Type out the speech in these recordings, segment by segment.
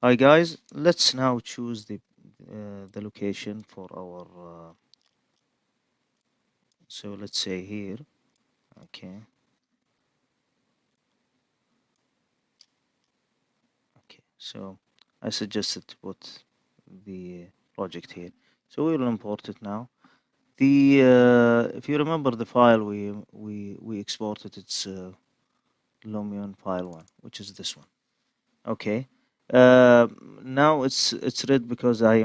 Hi guys, let's now choose the location for our so let's say here. Okay, okay. So I suggested to put the project here. So we will import it now. The if you remember the file we exported, it's Lumion file one, which is this one. Okay. Now it's red because I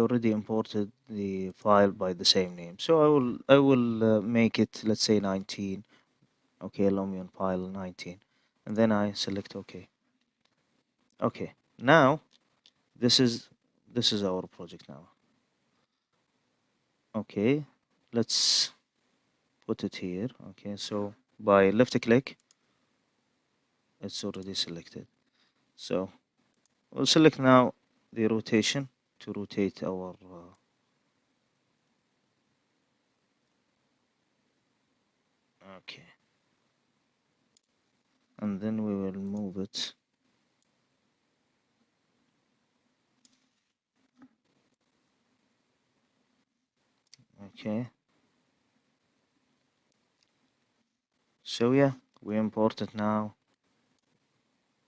already imported the file by the same name. So I will make it, let's say, 19. Okay, Lumion file 19, and then I select OK. Okay. Now this is our project now. Okay. Let's put it here. Okay. So by left click, it's already selected. So we'll select now the rotation to rotate our okay, and then we will move it. Okay, so yeah, we import it now.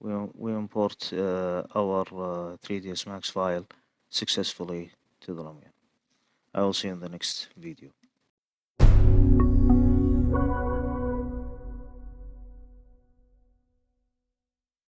We import our 3ds Max file successfully to the Lumion. I will see you in the next video.